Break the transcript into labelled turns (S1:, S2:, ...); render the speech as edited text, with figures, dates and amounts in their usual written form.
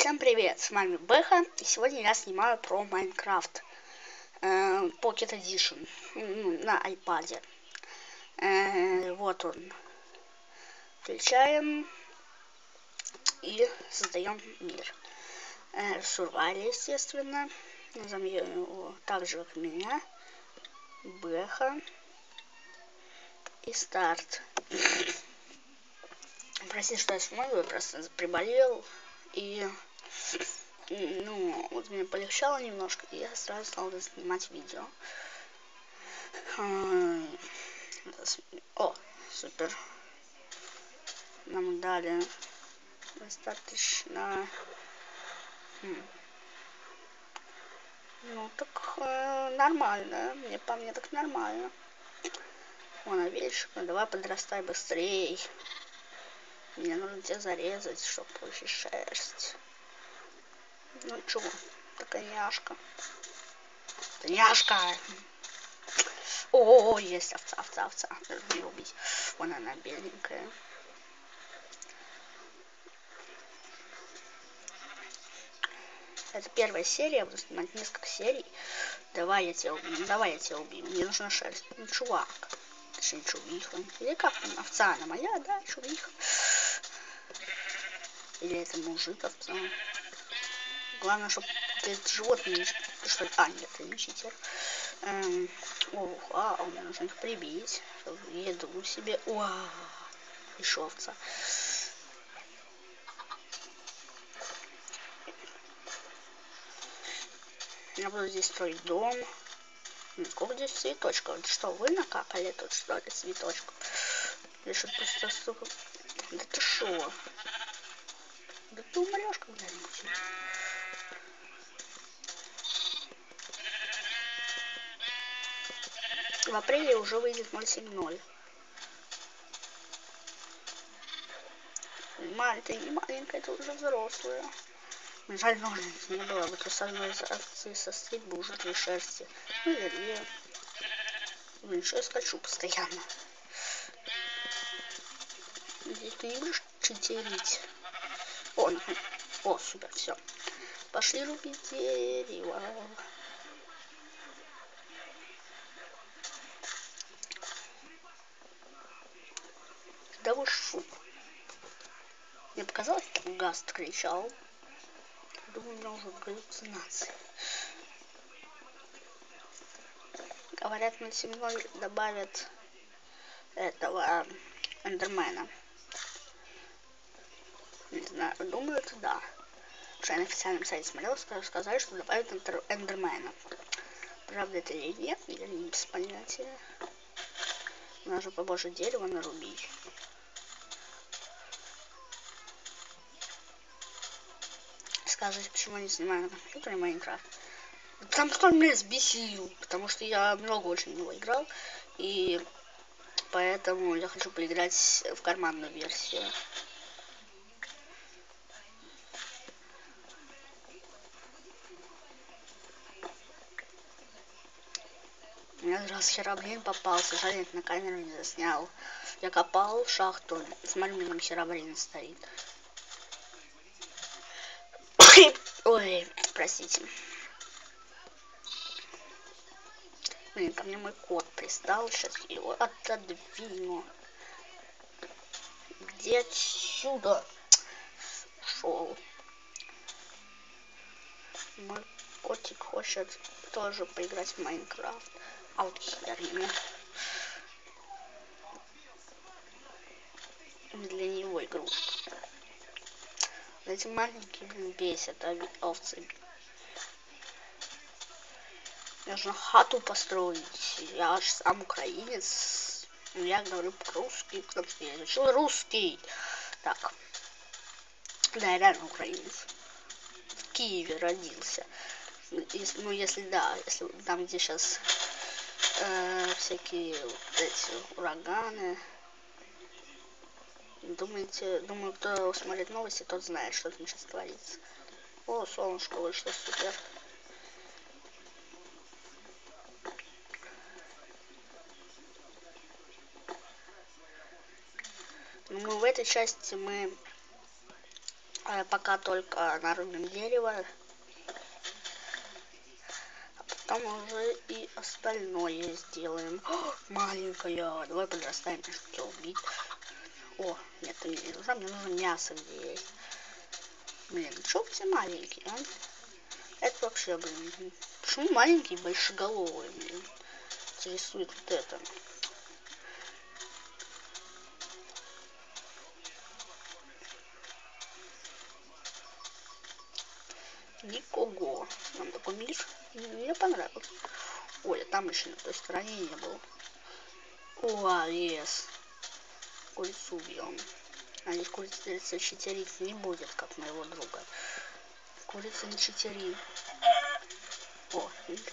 S1: Всем привет, с вами Бэха, и сегодня я снимаю про Майнкрафт Pocket Edition на iPad. Вот он. Включаем и создаем мир. Survival, естественно. Назовем его так же, как меня. Бэха. И старт. Простите, что я снимаю, я просто приболел. И вот мне полегчало немножко, и я сразу стал снимать видео. О, супер. Нам дали достаточно. Ну так нормально. По мне так нормально. Вон овечка, давай подрастай быстрей. Мне нужно тебя зарезать, чтобы больше шерсть. Ну чё, такая няшка. Это няшка. О, есть овца. Нужно ее убить. Вон она беленькая. Это первая серия, я буду снимать несколько серий. Давай я тебя убью. Мне нужна шерсть. Ну, чувак. Точнее, чувиха. Или как там? Овца она моя, да, чувиха. Или это мужик овца. Главное, чтобы это животное что ли. А, нет, это не читер. Мне нужно их прибить. Чтобы еду себе. Еще овца. Я буду здесь строить дом. Сколько здесь цветочков? Это что, вы накапали тут, что ли, цветочков? Или что просто столько... Да ты шо? Да ты умрешь когда-нибудь. В апреле уже выйдет 0.7.0. Ты не маленькая, ты уже взрослая. Жаль, ножниц не было бы, то со мной из акции сострить бы уже 3 шерсти. Ну или 2. Блин, что я скачу постоянно. Здесь ты не будешь читерить. О, супер, все. Пошли рубить дерево. Да вы шо? Мне показалось, что Гаст кричал. Думаю, у меня уже галлюцинации. Говорят, на 7.0 добавят этого эндермена. Не знаю, думаю, это да. Потому что я на официальном сайте смотрел, сказали, что добавят эндермена. Правда это или нет, я не без понятия. Нужно побольше дерева нарубить. Скажите, почему я не снимаю на компьютере Майнкрафт? Там кто меня взбесил, потому что я много очень в него играл, и поэтому я хочу поиграть в карманную версию. Мне раз херобрин попался, жаль, я на камеру не заснял. Я копал шахту, смотри, мне там херобрин стоит. Ой, простите. Блин, ко мне мой кот пристал, сейчас его отодвину. Где отсюда шел? Мой котик хочет тоже поиграть в Майнкрафт. А вот хер ему. Для него игрушка. Эти маленькие, блин, бесят, овцы. Я же хату построить. Я же сам украинец. Я говорю по-русски, потому что я изучил русский. Так. Да, я реально украинец. В Киеве родился. Если там, где сейчас всякие вот эти ураганы. Думаю, кто смотрит новости, тот знает, что там сейчас творится. О, солнышко вышло, супер. Ну, в этой части мы Пока только нарубим дерево. А потом уже и остальное сделаем. О, маленькая. Давай подрастаем, чтобы тебя убить. О, нет, ты мне не нужна, мне нужно мясо где есть. Блин, что все маленькие, а? Это вообще, блин. Почему маленькие большеголовые, блин? Интересует вот это. Никого. Нам такой мир. Мне понравилось. Ой, а там еще на той стороне не было. О, лес. Курицу убьем. А здесь курица читерить не будет, как моего друга. Курица не читери. О, видите?